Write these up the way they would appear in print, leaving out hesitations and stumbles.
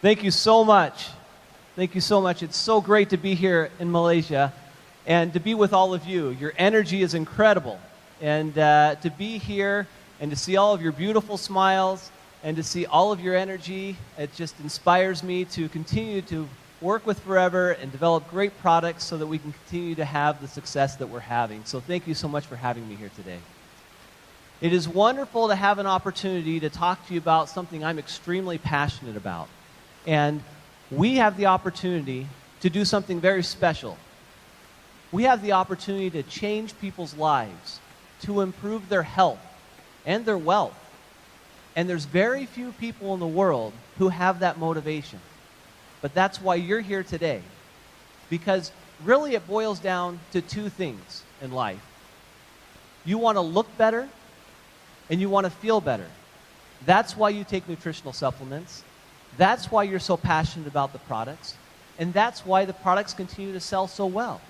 Thank you so much. Thank you so much. It's so great to be here in Malaysia and to be with all of you. Your energy is incredible. And to be here and to see all of your beautiful smiles and to see all of your energy, it just inspires me to continue to work with Forever and develop great products so that we can continue to have the success that we're having. So thank you so much for having me here today. It is wonderful to have an opportunity to talk to you about something I'm extremely passionate about. And we have the opportunity to do something very special. We have the opportunity to change people's lives, to improve their health and their wealth. And there's very few people in the world who have that motivation. But that's why you're here today. Because really it boils down to two things in life. You want to look better and you want to feel better. That's why you take nutritional supplements. That's why you're so passionate about the products. And that's why the products continue to sell so well.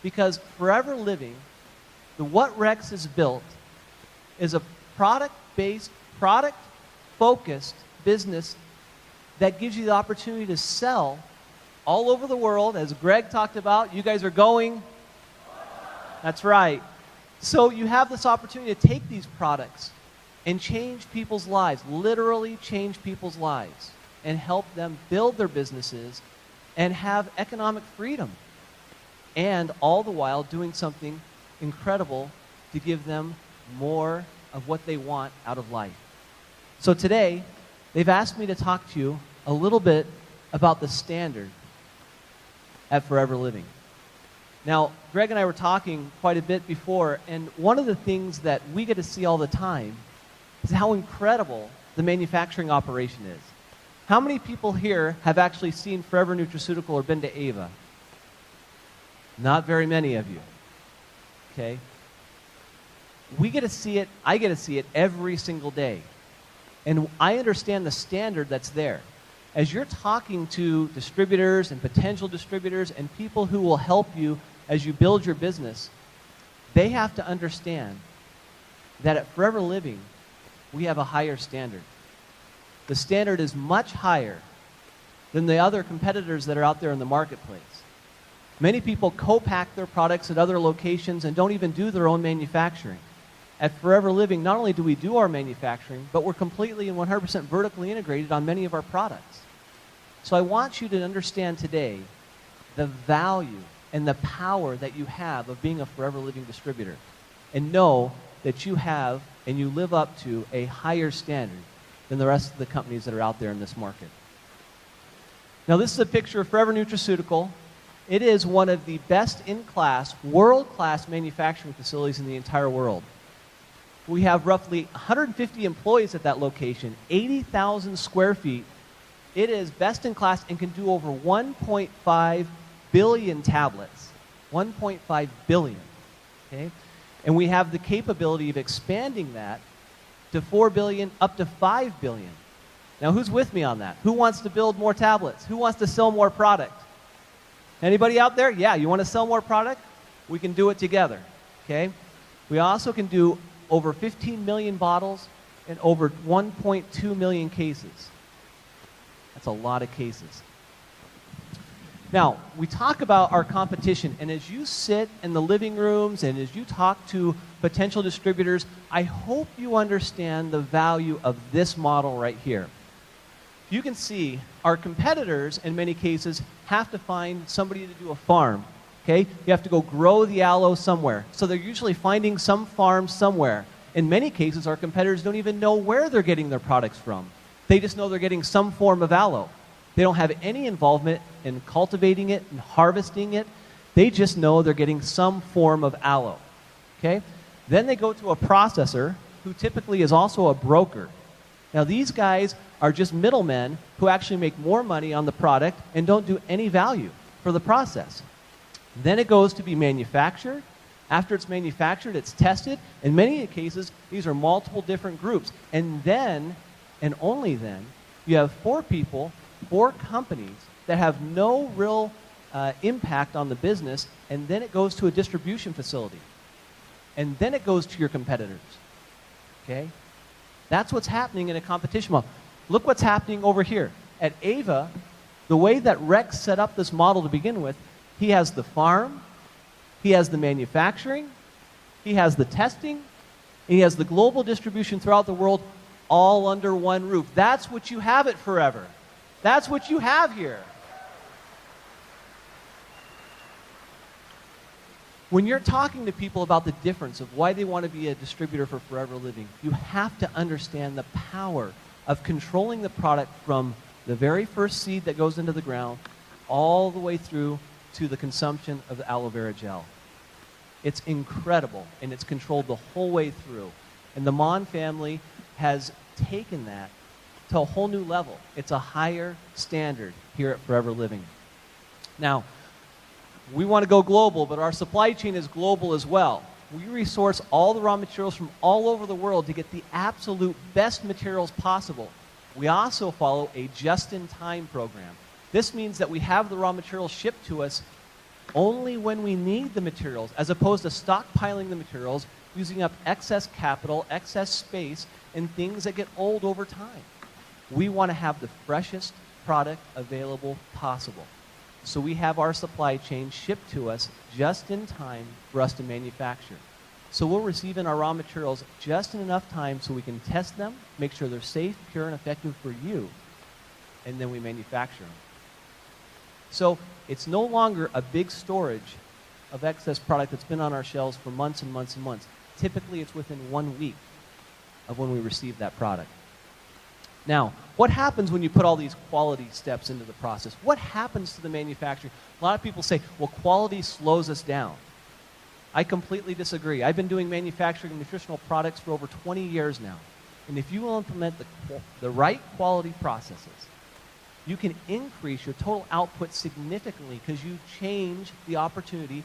Because Forever Living, the What Rex has built, is a product-based, product-focused business that gives you the opportunity to sell all over the world. As Greg talked about, you guys are going. That's right. So you have this opportunity to take these products and change people's lives, literally change people's lives, and help them build their businesses and have economic freedom. And all the while doing something incredible to give them more of what they want out of life. So today, they've asked me to talk to you a little bit about the standard at Forever Living. Now, Greg and I were talking quite a bit before, and one of the things that we get to see all the time is how incredible the manufacturing operation is. How many people here have actually seen Forever Nutraceutical or been to Ava? Not very many of you. Okay? We get to see it, I get to see it every single day. And I understand the standard that's there. As you're talking to distributors and potential distributors and people who will help you as you build your business, they have to understand that at Forever Living, we have a higher standard. The standard is much higher than the other competitors that are out there in the marketplace. Many people co-pack their products at other locations and don't even do their own manufacturing. At Forever Living, not only do we do our manufacturing, but we're completely and 100% vertically integrated on many of our products. So I want you to understand today the value and the power that you have of being a Forever Living distributor, and know that you have and you live up to a higher standard than the rest of the companies that are out there in this market. Now, this is a picture of Forever Nutraceutical. It is one of the best-in-class, world-class manufacturing facilities in the entire world. We have roughly 150 employees at that location, 80,000 square feet. It is best-in-class and can do over 1.5 billion tablets. 1.5 billion. Okay? And we have the capability of expanding that to 4 billion, up to 5 billion. Now, who's with me on that? Who wants to build more tablets? Who wants to sell more product? Anybody out there? Yeah, you want to sell more product? We can do it together, okay? We also can do over 15 million bottles and over 1.2 million cases. That's a lot of cases. Now, we talk about our competition, and as you sit in the living rooms and as you talk to potential distributors, I hope you understand the value of this model right here. You can see our competitors, in many cases, have to find somebody to do a farm. Okay? You have to go grow the aloe somewhere. So they're usually finding some farm somewhere. In many cases, our competitors don't even know where they're getting their products from. They just know they're getting some form of aloe. They don't have any involvement in cultivating it and harvesting it. They just know they're getting some form of aloe. Okay? Then they go to a processor who typically is also a broker. Now, these guys are just middlemen who actually make more money on the product and don't do any value for the process. Then it goes to be manufactured. After it's manufactured, it's tested. In many cases, these are multiple different groups. And then, and only then, you have 4 people, 4 companies that have no real impact on the business, and then it goes to a distribution facility. And then it goes to your competitors. Okay? That's what's happening in a competition model. Look what's happening over here. At Ava, the way that Rex set up this model to begin with, he has the farm, he has the manufacturing, he has the testing, he has the global distribution throughout the world, all under one roof. That's what you have at Forever. That's what you have here. When you're talking to people about the difference of why they want to be a distributor for Forever Living, you have to understand the power of controlling the product from the very first seed that goes into the ground all the way through to the consumption of the aloe vera gel. It's incredible, and it's controlled the whole way through. And the Mon family has taken that to a whole new level. It's a higher standard here at Forever Living. Now, we want to go global, but our supply chain is global as well. We resource all the raw materials from all over the world to get the absolute best materials possible. We also follow a just-in-time program. This means that we have the raw materials shipped to us only when we need the materials, as opposed to stockpiling the materials, using up excess capital, excess space, and things that get old over time. We want to have the freshest product available possible. So we have our supply chain shipped to us just in time for us to manufacture. So we'll receive in our raw materials just in enough time so we can test them, make sure they're safe, pure, and effective for you, and then we manufacture them. So it's no longer a big storage of excess product that's been on our shelves for months and months and months. Typically, it's within 1 week of when we receive that product. Now, what happens when you put all these quality steps into the process? What happens to the manufacturing? A lot of people say, well, quality slows us down. I completely disagree. I've been doing manufacturing of nutritional products for over 20 years now. And if you will implement the right quality processes, you can increase your total output significantly because you change the opportunity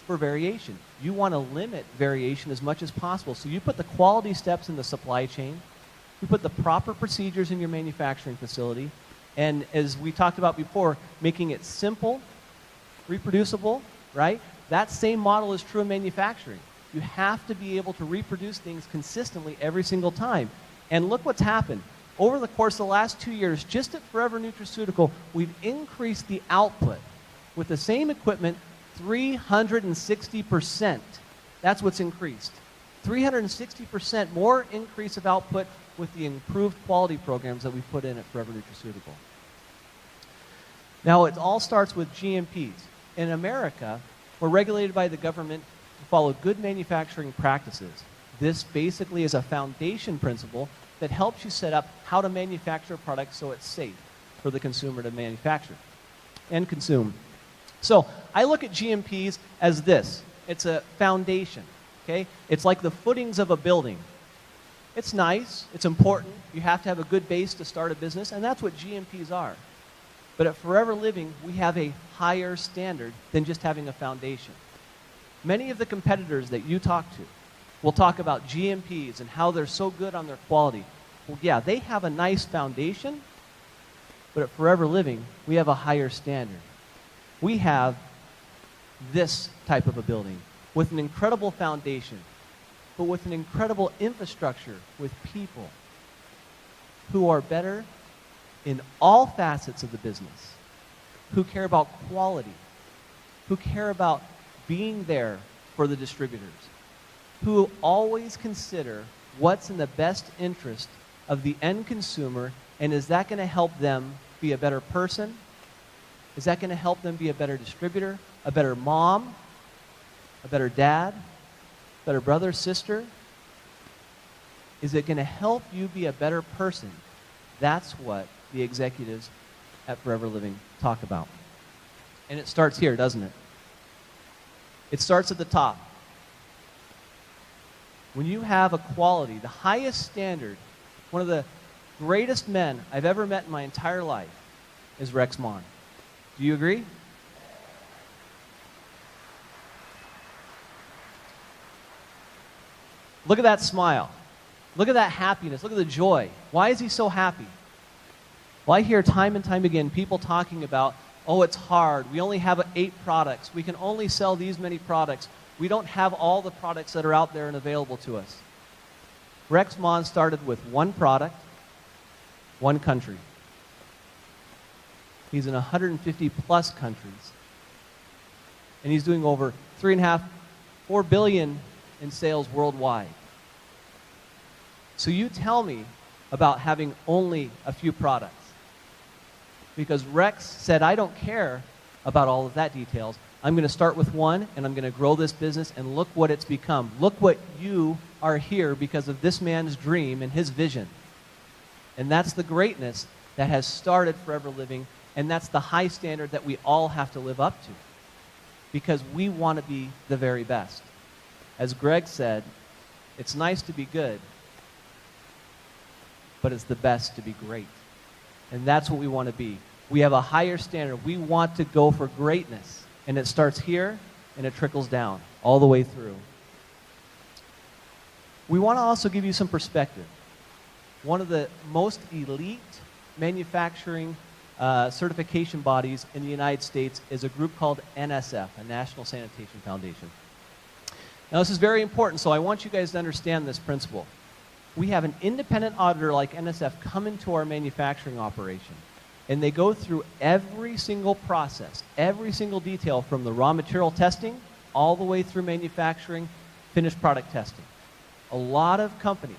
for variation. You want to limit variation as much as possible. So you put the quality steps in the supply chain, you put the proper procedures in your manufacturing facility, and as we talked about before, making it simple, reproducible, right? That same model is true in manufacturing. You have to be able to reproduce things consistently every single time. And look what's happened. Over the course of the last 2 years, just at Forever Nutraceutical, we've increased the output with the same equipment 360%. That's what's increased. 360% more increase of output with the improved quality programs that we've put in at Forever Nutraceutical. Now, it all starts with GMPs. In America, we're regulated by the government to follow good manufacturing practices. This basically is a foundation principle that helps you set up how to manufacture a product so it's safe for the consumer to manufacture and consume. So I look at GMPs as this. It's a foundation, okay? It's like the footings of a building. It's nice, it's important, you have to have a good base to start a business, and that's what GMPs are. But at Forever Living, we have a higher standard than just having a foundation. Many of the competitors that you talk to will talk about GMPs and how they're so good on their quality. Well, yeah, they have a nice foundation, but at Forever Living, we have a higher standard. We have this type of a building with an incredible foundation, but with an incredible infrastructure with people who are better in all facets of the business, who care about quality, who care about being there for the distributors, who always consider what's in the best interest of the end consumer, and is that going to help them be a better person? Is that going to help them be a better distributor, a better mom, a better dad, better brother, sister? Is it going to help you be a better person? That's what the executives at Forever Living talk about. And it starts here, doesn't it? It starts at the top. When you have a quality, the highest standard, one of the greatest men I've ever met in my entire life is Rex Mon. Do you agree? Look at that smile. Look at that happiness. Look at the joy. Why is he so happy? Well, I hear time and time again people talking about, oh, it's hard. We only have 8 products. We can only sell these many products. We don't have all the products that are out there and available to us. Rex Mon started with 1 product, 1 country. He's in 150 plus countries. And he's doing over 3.5, 4 billion in sales worldwide. So you tell me about having only a few products. Because Rex said, I don't care about all of that details. I'm going to start with one, and I'm going to grow this business, and look what it's become. Look what you are here because of this man's dream and his vision. And that's the greatness that has started Forever Living, and that's the high standard that we all have to live up to because we want to be the very best. As Greg said, it's nice to be good, but it's the best to be great. And that's what we want to be. We have a higher standard. We want to go for greatness. And it starts here, and it trickles down all the way through. We want to also give you some perspective. One of the most elite manufacturing certification bodies in the United States is a group called NSF, a National Sanitation Foundation. Now, this is very important, so I want you guys to understand this principle. We have an independent auditor like NSF come into our manufacturing operation, and they go through every single process, every single detail from the raw material testing all the way through manufacturing, finished product testing. A lot of companies,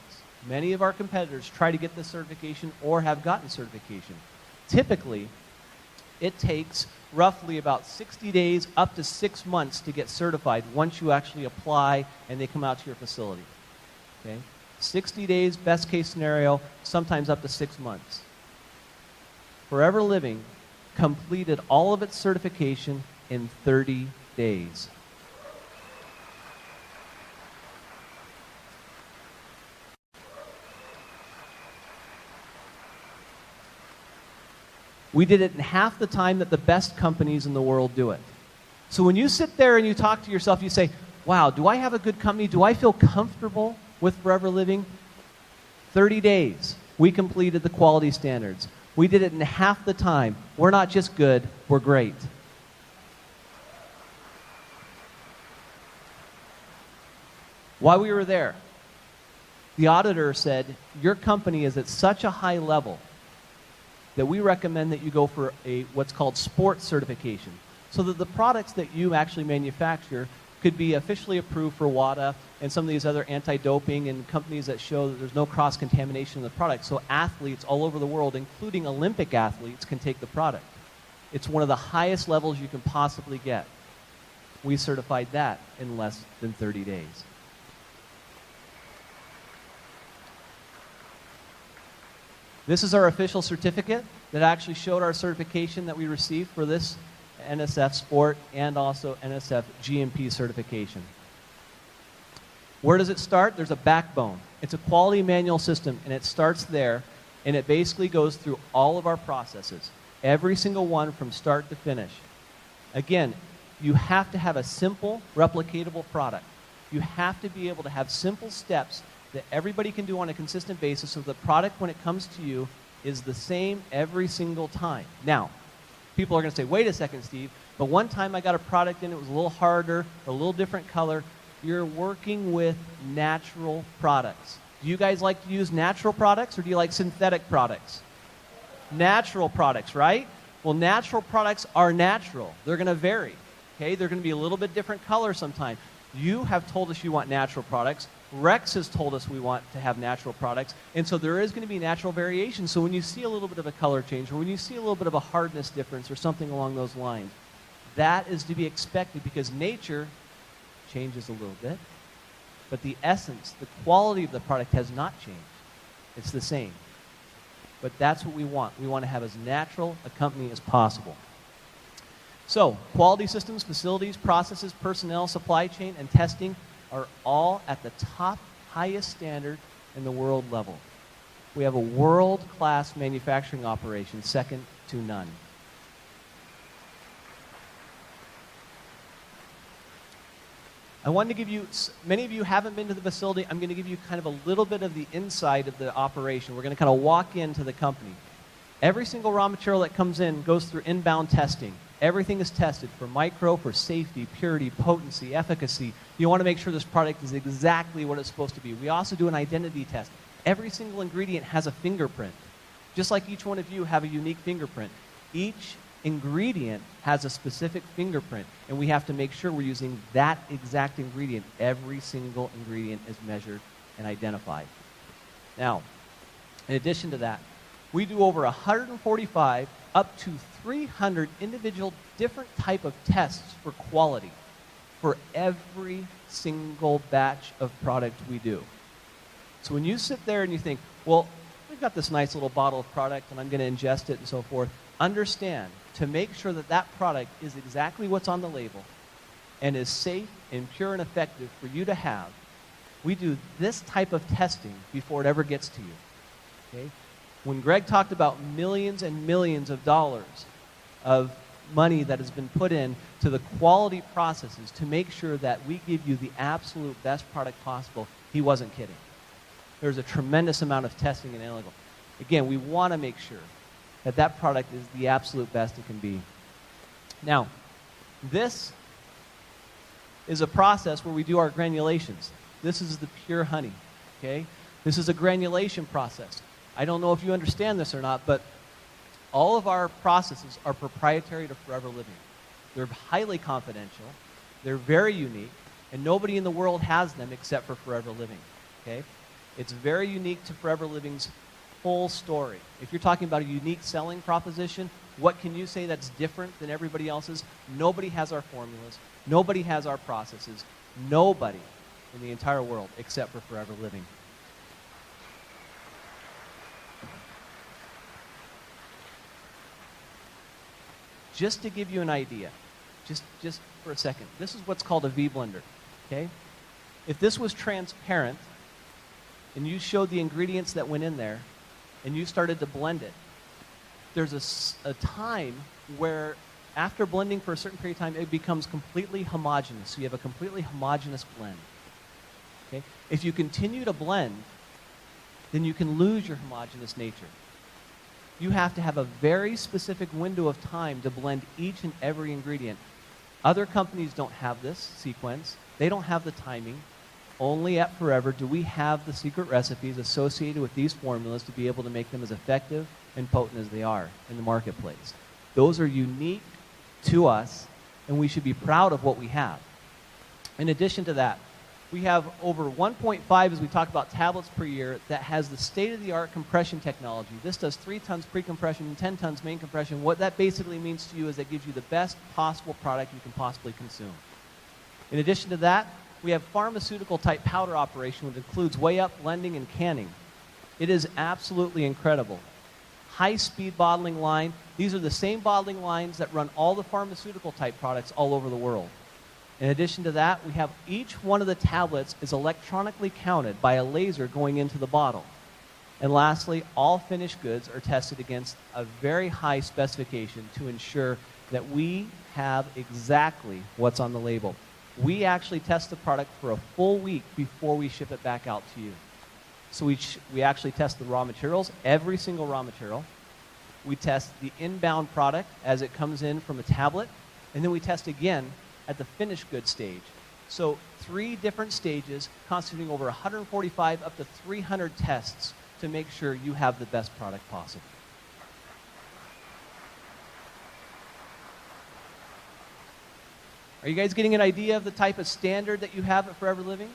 many of our competitors try to get this certification or have gotten certification. Typically, it takes roughly about 60 days up to 6 months to get certified once you actually apply and they come out to your facility. Okay? 60 days, best case scenario, sometimes up to 6 months. Forever Living completed all of its certification in 30 days. We did it in half the time that the best companies in the world do it. So when you sit there and you talk to yourself, you say, wow, do I have a good company? Do I feel comfortable with Forever Living? 30 days, we completed the quality standards. We did it in half the time. We're not just good, we're great. While we were there, the auditor said, your company is at such a high level that we recommend that you go for what's called sports certification, so that the products that you actually manufacture could be officially approved for WADA and some of these other anti-doping and companies that show that there's no cross-contamination in the product. So athletes all over the world, including Olympic athletes, can take the product. It's one of the highest levels you can possibly get. We certified that in less than 30 days. This is our official certificate that actually showed our certification that we received for this NSF Sport and also NSF GMP certification. Where does it start? There's a backbone. It's a quality manual system, and it starts there, and it basically goes through all of our processes, every single one from start to finish. Again, you have to have a simple, replicatable product. You have to be able to have simple steps that everybody can do on a consistent basis so the product, when it comes to you, is the same every single time. Now, people are going to say, wait a second, Steve, but one time I got a product in, it was a little harder, or a little different color. You're working with natural products. Do you guys like to use natural products, or do you like synthetic products? Natural products, right? Well, natural products are natural. They're going to vary. Okay? They're going to be a little bit different color sometimes. You have told us you want natural products. Rex has told us we want to have natural products, and so there is going to be natural variation. So when you see a little bit of a color change, or when you see a little bit of a hardness difference, or something along those lines, that is to be expected because nature changes a little bit, but the essence, the quality of the product has not changed. It's the same. But that's what we want. We want to have as natural a company as possible. So, quality systems, facilities, processes, personnel, supply chain, and testing are all at the top, highest standard in the world level. We have a world-class manufacturing operation, second to none. I wanted to give you, many of you haven't been to the facility, I'm going to give you kind of a little bit of the inside of the operation. We're going to kind of walk into the company. Every single raw material that comes in goes through inbound testing. Everything is tested for micro, for safety, purity, potency, efficacy. You want to make sure this product is exactly what it's supposed to be. We also do an identity test. Every single ingredient has a fingerprint. Just like each one of you have a unique fingerprint. Each ingredient has a specific fingerprint, and we have to make sure we're using that exact ingredient. Every single ingredient is measured and identified. Now, in addition to that, we do over 145 up to 300 individual different type of tests for quality for every single batch of product we do. So when you sit there and you think, well, we've got this nice little bottle of product and I'm going to ingest it and so forth, understand to make sure that that product is exactly what's on the label and is safe and pure and effective for you to have, we do this type of testing before it ever gets to you. Okay? When Greg talked about millions and millions of dollars of money that has been put in to the quality processes to make sure that we give you the absolute best product possible, he wasn't kidding. There's a tremendous amount of testing and analytical. Again, we want to make sure that that product is the absolute best it can be. Now, this is a process where we do our granulations. This is the pure honey, okay? This is a granulation process. I don't know if you understand this or not, but all of our processes are proprietary to Forever Living. They're highly confidential, they're very unique, and nobody in the world has them except for Forever Living, okay? It's very unique to Forever Living's whole story. If you're talking about a unique selling proposition, what can you say that's different than everybody else's? Nobody has our formulas. Nobody has our processes. Nobody in the entire world except for Forever Living. Just to give you an idea, just for a second, this is what's called a V-blender, okay? If this was transparent and you showed the ingredients that went in there and you started to blend it, there's a time where after blending for a certain period of time, it becomes completely homogeneous. So you have a completely homogeneous blend. Okay? If you continue to blend, then you can lose your homogeneous nature. You have to have a very specific window of time to blend each and every ingredient. Other companies don't have this sequence. They don't have the timing. Only at Forever do we have the secret recipes associated with these formulas to be able to make them as effective and potent as they are in the marketplace. Those are unique to us, and we should be proud of what we have. In addition to that, we have over 1.5, as we talked about, tablets per year that has the state-of-the-art compression technology. This does 3 tons pre-compression and 10 tons main compression. What that basically means to you is it gives you the best possible product you can possibly consume. In addition to that, we have pharmaceutical-type powder operation, which includes weigh-up, blending, and canning. It is absolutely incredible. High-speed bottling line. These are the same bottling lines that run all the pharmaceutical-type products all over the world. In addition to that, we have each one of the tablets is electronically counted by a laser going into the bottle. And lastly, all finished goods are tested against a very high specification to ensure that we have exactly what's on the label. We actually test the product for a full week before we ship it back out to you. So we actually test the raw materials, every single raw material. We test the inbound product as it comes in from a tablet, and then we test again at the finished goods stage. So 3 different stages constituting over 145 up to 300 tests to make sure you have the best product possible. Are you guys getting an idea of the type of standard that you have at Forever Living?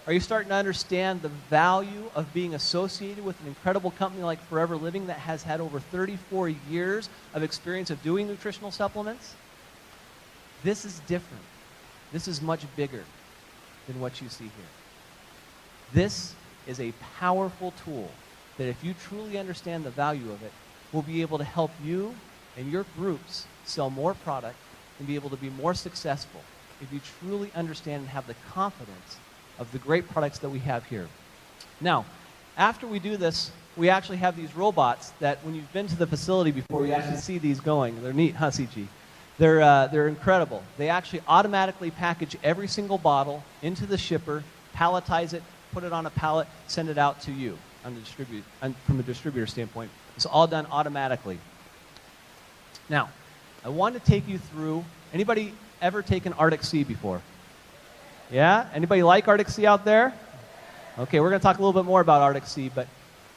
Are you starting to understand the value of being associated with an incredible company like Forever Living that has had over 34 years of experience of doing nutritional supplements? This is different. This is much bigger than what you see here. This is a powerful tool that if you truly understand the value of it, will be able to help you and your groups sell more product and be able to be more successful if you truly understand and have the confidence of the great products that we have here. Now, after we do this, we actually have these robots that when you've been to the facility before, you actually see these going. They're neat, huh, CG? They're incredible. They actually automatically package every single bottle into the shipper, palletize it, put it on a pallet, send it out to you from a distributor standpoint. It's all done automatically. Now, I want to take you through, anybody ever taken Arctic Sea before? Yeah? Anybody like Arctic Sea out there? Okay, we're going to talk a little bit more about Arctic Sea, but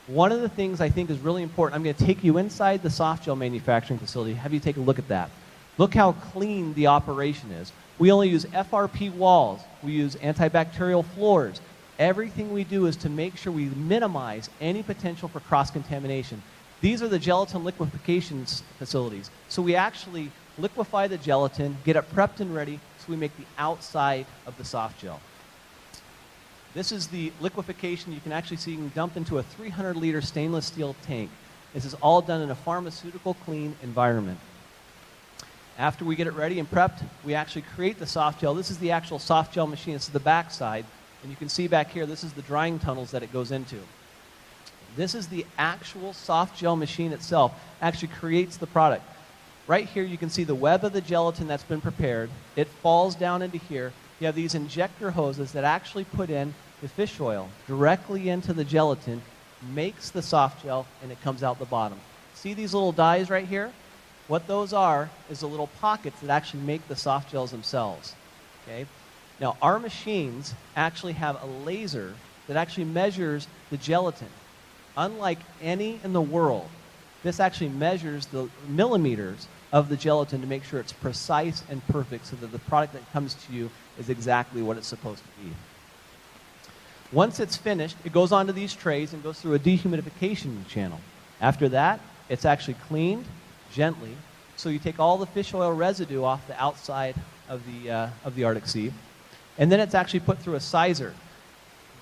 One of the things I think is really important, I'm going to take you inside the soft gel manufacturing facility, have you take a look at that. Look how clean the operation is. We only use FRP walls. We use antibacterial floors. Everything we do is to make sure we minimize any potential for cross-contamination. These are the gelatin liquefaction facilities. So we actually liquefy the gelatin, get it prepped and ready, so we make the outside of the soft gel. This is the liquefaction. You can actually see you can dump into a 300-liter stainless steel tank. This is all done in a pharmaceutical clean environment. After we get it ready and prepped, we actually create the soft gel. This is the actual soft gel machine. This is the back side. And you can see back here, this is the drying tunnels that it goes into. This is the actual soft gel machine itself. Actually creates the product. Right here you can see the web of the gelatin that's been prepared. It falls down into here. You have these injector hoses that actually put in the fish oil directly into the gelatin, makes the soft gel, and it comes out the bottom. See these little dies right here? What those are is the little pockets that actually make the soft gels themselves. Okay? Now, our machines actually have a laser that actually measures the gelatin. Unlike any in the world, this actually measures the millimeters of the gelatin to make sure it's precise and perfect so that the product that comes to you is exactly what it's supposed to be. Once it's finished, it goes onto these trays and goes through a dehumidification channel. After that, it's actually cleaned gently. So you take all the fish oil residue off the outside of the Arctic Sea, and then it's actually put through a sizer.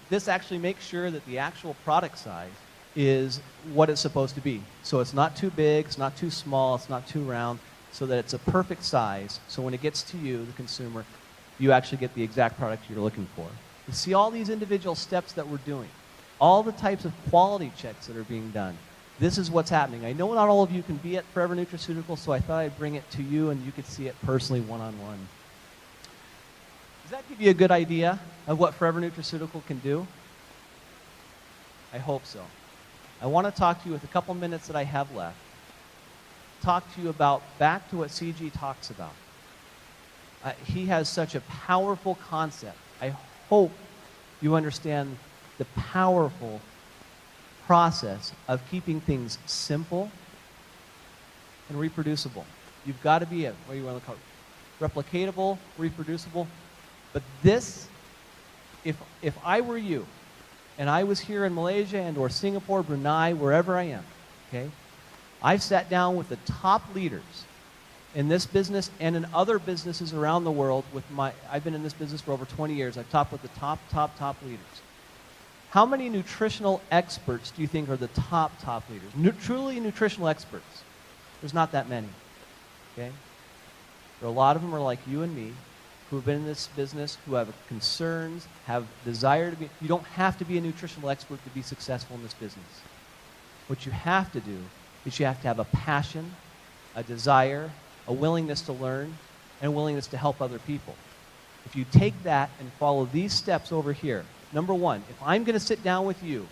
This actually makes sure that the actual product size is what it's supposed to be. So it's not too big, it's not too small, it's not too round, so that it's a perfect size. So when it gets to you, the consumer, you actually get the exact product you're looking for. You see all these individual steps that we're doing, all the types of quality checks that are being done. This is what's happening. I know not all of you can be at Forever Nutraceuticals, so I thought I'd bring it to you and you could see it personally one-on-one. Does that give you a good idea of what Forever Nutraceutical can do? I hope so. I want to talk to you with a couple minutes that I have left. Talk to you about, back to what CG talks about. He has such a powerful concept. I hope you understand the powerful process of keeping things simple and reproducible. You've got to be what do you want to call it? Replicatable, reproducible. But this, if I were you, and I was here in Malaysia and or Singapore, Brunei, wherever I am, okay, I've sat down with the top leaders in this business and in other businesses around the world I've been in this business for over 20 years. I've talked with the top leaders. How many nutritional experts do you think are the top leaders? Truly nutritional experts. There's not that many, okay? There are a lot of them are like you and me, who have been in this business, who have concerns, have desire to be. You don't have to be a nutritional expert to be successful in this business. What you have to do is you have to have a passion, a desire, a willingness to learn, and a willingness to help other people. If you take that and follow these steps over here, number one, if I'm going to sit down with you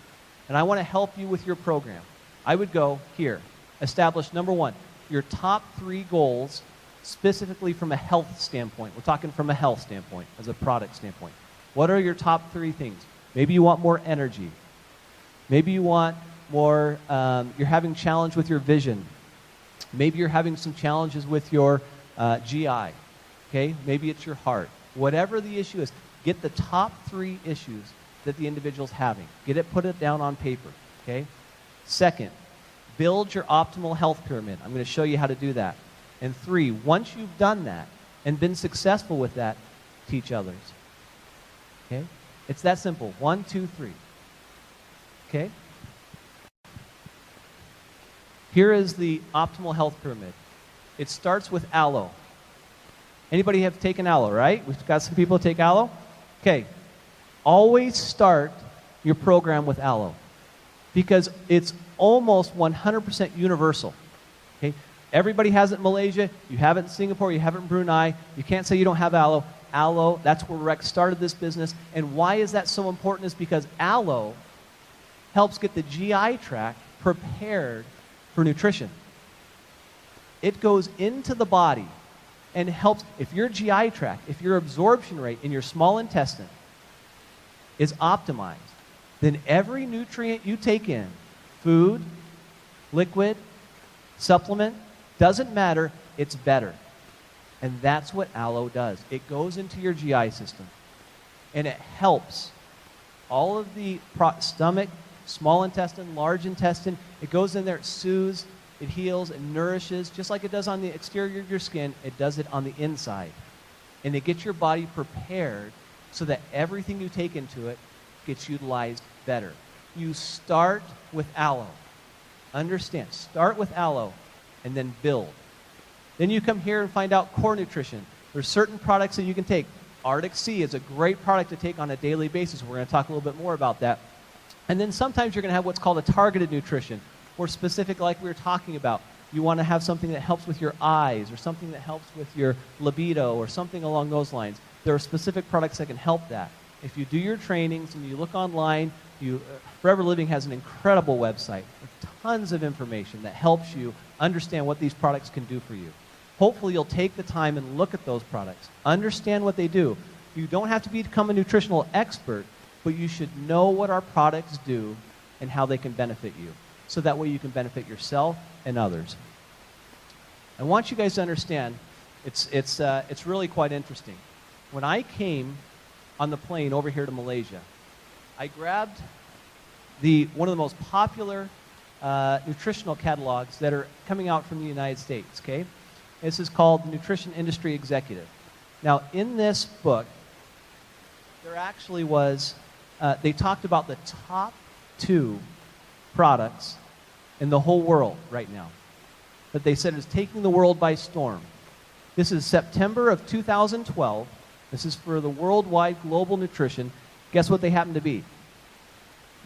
and I want to help you with your program, I would go here, establish, number one, your top 3 goals specifically from a health standpoint. We're talking from a health standpoint, as a product standpoint. What are your top 3 things? Maybe you want more energy. Maybe you want more, you're having challenge with your vision. Maybe you're having some challenges with your GI. Okay? Maybe it's your heart. Whatever the issue is, get the top 3 issues that the individual's having. Put it down on paper. Okay? Second, build your optimal health pyramid. I'm going to show you how to do that. And 3, once you've done that and been successful with that, teach others. Okay? It's that simple. 1, 2, 3. Okay? Here is the optimal health pyramid. It starts with aloe. Anybody have taken aloe, right? We've got some people who take aloe. Okay. Always start your program with aloe because it's almost 100% universal. Okay? Everybody has it in Malaysia. You have it in Singapore. You have it in Brunei. You can't say you don't have aloe. Aloe, that's where Rex started this business. And why is that so important is because aloe helps get the GI tract prepared for nutrition. It goes into the body and helps, if your GI tract, if your absorption rate in your small intestine is optimized, then every nutrient you take in Food, liquid, supplement, doesn't matter, it's better. And that's what aloe does. It goes into your GI system, and it helps all of the stomach, small intestine, large intestine. It goes in there, it soothes, it heals, it nourishes. Just like it does on the exterior of your skin, it does it on the inside. And it gets your body prepared so that everything you take into it gets utilized better. You start with aloe. Understand, start with aloe and then build. Then you come here and find out core nutrition. There's certain products that you can take. Arctic Sea is a great product to take on a daily basis. We're going to talk a little bit more about that. And then sometimes you're going to have what's called a targeted nutrition, or specific, like we were talking about. You want to have something that helps with your eyes, or something that helps with your libido, or something along those lines. There are specific products that can help that. If you do your trainings and you look online, Forever Living has an incredible website with tons of information that helps you understand what these products can do for you. Hopefully you'll take the time and look at those products, understand what they do. You don't have to become a nutritional expert, but you should know what our products do and how they can benefit you, so that way you can benefit yourself and others. I want you guys to understand, it's really quite interesting. When I came on the plane over here to Malaysia, I grabbed one of the most popular nutritional catalogs that are coming out from the United States, okay? This is called the Nutrition Industry Executive. Now, in this book, there actually was, they talked about the top 2 products in the whole world right now that they said is taking the world by storm. This is September of 2012. This is for the worldwide global nutrition. Guess what they happen to be?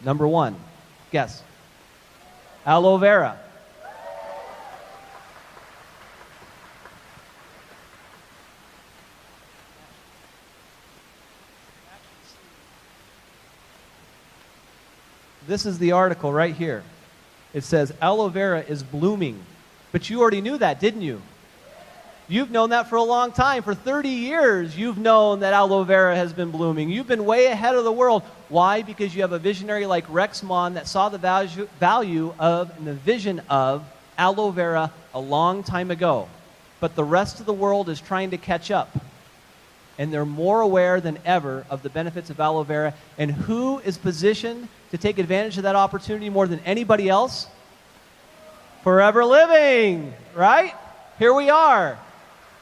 Number 1. Guess. Aloe vera. This is the article right here. It says aloe vera is blooming. But you already knew that, didn't you? You've known that for a long time. For 30 years, you've known that aloe vera has been blooming. You've been way ahead of the world. Why? Because you have a visionary like Rex Mon that saw the value of and the vision of aloe vera a long time ago. But the rest of the world is trying to catch up. And they're more aware than ever of the benefits of aloe vera. And who is positioned to take advantage of that opportunity more than anybody else? Forever Living, right? Here we are.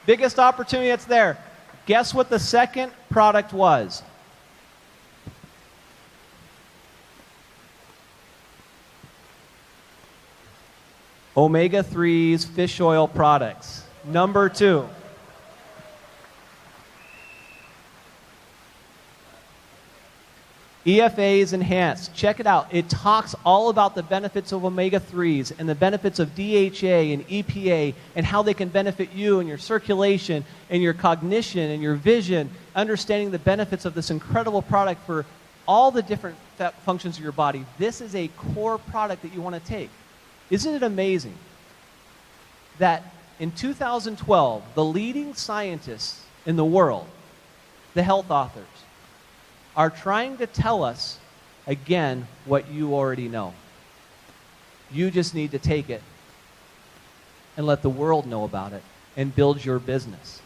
Biggest opportunity that's there. Guess what the second product was? Omega-3s fish oil products. Number 2. EFAs Enhanced. Check it out. It talks all about the benefits of omega-3s and the benefits of DHA and EPA and how they can benefit you and your circulation and your cognition and your vision, understanding the benefits of this incredible product for all the different functions of your body. This is a core product that you want to take. Isn't it amazing that in 2012, the leading scientists in the world, the health authors, are trying to tell us, again, what you already know. You just need to take it and let the world know about it and build your business.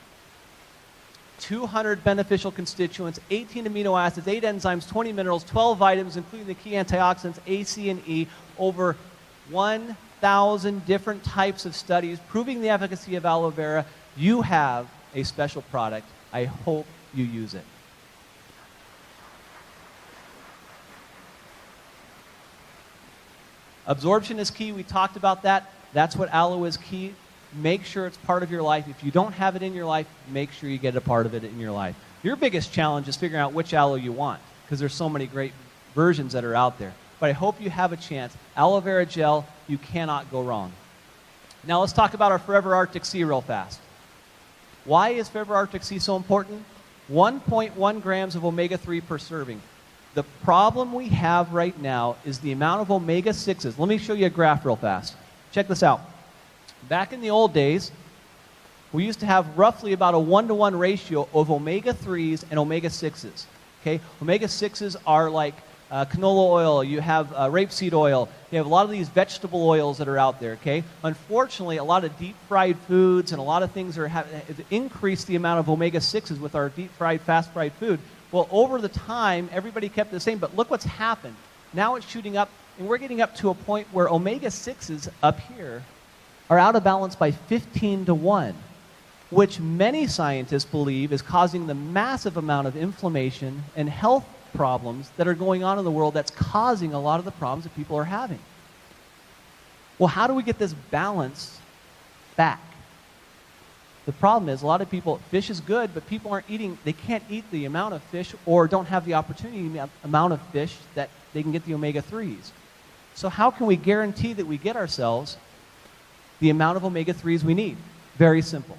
200 beneficial constituents, 18 amino acids, 8 enzymes, 20 minerals, 12 vitamins, including the key antioxidants A, C, and E, over 1,000 different types of studies proving the efficacy of aloe vera. You have a special product. I hope you use it. Absorption is key. We talked about that. That's what aloe is key. Make sure it's part of your life. If you don't have it in your life, make sure you get a part of it in your life. Your biggest challenge is figuring out which aloe you want, because there's so many great versions that are out there. But I hope you have a chance. Aloe vera gel, you cannot go wrong. Now let's talk about our Forever Arctic Sea real fast. Why is Forever Arctic Sea so important? 1.1 grams of omega-3 per serving. The problem we have right now is the amount of omega-6s. Let me show you a graph real fast. Check this out. Back in the old days, we used to have roughly about a 1-to-1 ratio of omega-3s and omega-6s. Okay? Omega-6s are like canola oil, you have rapeseed oil, you have a lot of these vegetable oils that are out there, okay? Unfortunately, a lot of deep-fried foods and a lot of things are increase the amount of omega-6s with our deep-fried, fast-fried food. Well, over the time, everybody kept the same, but look what's happened. Now it's shooting up, and we're getting up to a point where omega-6s up here are out of balance by 15 to 1, which many scientists believe is causing the massive amount of inflammation and health problems that are going on in the world that's causing a lot of the problems that people are having. Well, how do we get this balance back? The problem is a lot of people, fish is good, but people aren't eating, they can't eat the amount of fish or don't have the opportunity amount of fish that they can get the omega-3s. So how can we guarantee that we get ourselves the amount of omega-3s we need? Very simple.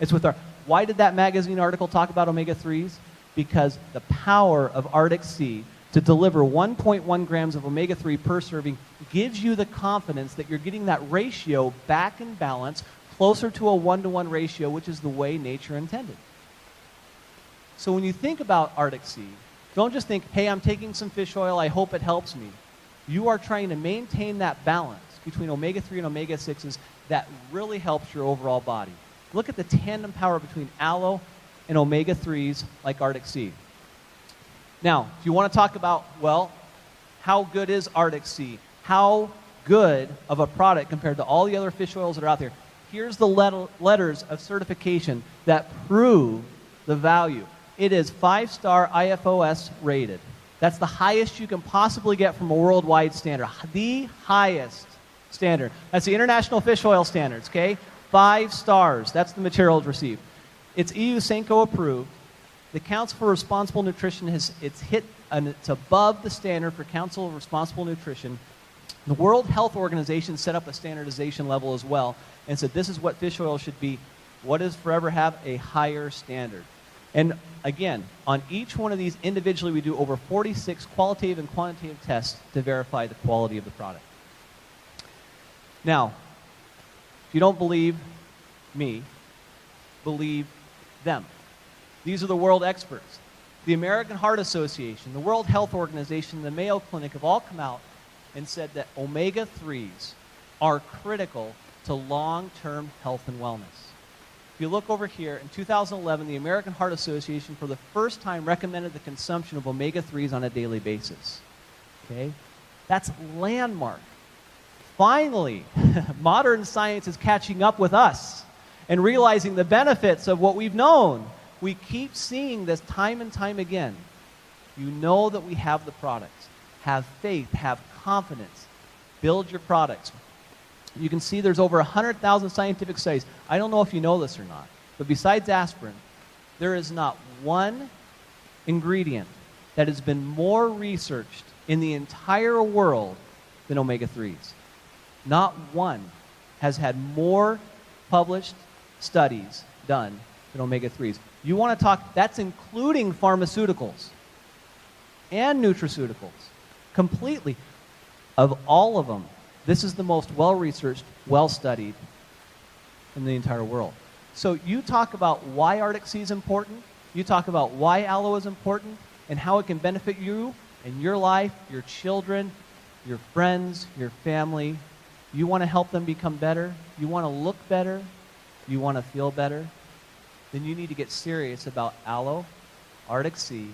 It's with our, why did that magazine article talk about omega-3s? Because the power of Arctic Sea to deliver 1.1 grams of omega-3 per serving gives you the confidence that you're getting that ratio back in balance, closer to a 1-to-1 ratio, which is the way nature intended. So when you think about Arctic Sea, don't just think, hey, I'm taking some fish oil, I hope it helps me. You are trying to maintain that balance between omega-3 and omega-6s that really helps your overall body. Look at the tandem power between aloe and omega-3s like Arctic Sea. Now, if you want to talk about, well, how good is Arctic Sea? How good of a product compared to all the other fish oils that are out there? Here's the letters of certification that prove the value. It is 5-star IFOS rated. That's the highest you can possibly get from a worldwide standard. The highest standard. That's the International Fish Oil Standards, okay? 5 stars. That's the material it's received. It's EU Senko approved. The Council for Responsible Nutrition it's above the standard for Council of Responsible Nutrition. The World Health Organization set up a standardization level as well and said this is what fish oil should be. What does Forever have? A higher standard. And again, on each one of these individually, we do over 46 qualitative and quantitative tests to verify the quality of the product. Now, if you don't believe me, believe them. These are the world experts. The American Heart Association, the World Health Organization, the Mayo Clinic have all come out and said that omega-3s are critical to long-term health and wellness. If you look over here, in 2011, the American Heart Association for the first time recommended the consumption of omega-3s on a daily basis. Okay? That's landmark. Finally, modern science is catching up with us and realizing the benefits of what we've known. We keep seeing this time and time again. You know that we have the products. Have faith, have confidence. Build your products. You can see there's over 100,000 scientific studies. I don't know if you know this or not, but besides aspirin, there is not one ingredient that has been more researched in the entire world than omega-3s. Not one has had more published studies done than omega-3s. You want to talk, that's including pharmaceuticals and nutraceuticals. Completely. Of all of them, this is the most well-researched, well-studied in the entire world. So you talk about why Arctic Sea is important, you talk about why aloe is important, and how it can benefit you and your life, your children, your friends, your family. You want to help them become better, you want to look better, you want to feel better, then you need to get serious about aloe, Arctic Sea,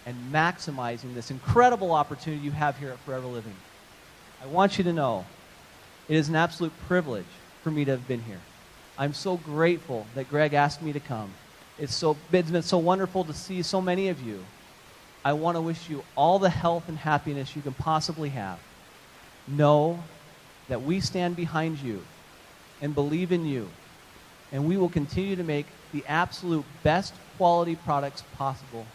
and maximizing this incredible opportunity you have here at Forever Living. I want you to know it is an absolute privilege for me to have been here. I'm so grateful that Greg asked me to come. It's been so wonderful to see so many of you. I want to wish you all the health and happiness you can possibly have. Know that we stand behind you and believe in you, and we will continue to make the absolute best quality products possible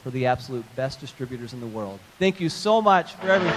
for the absolute best distributors in the world. Thank you so much for everything.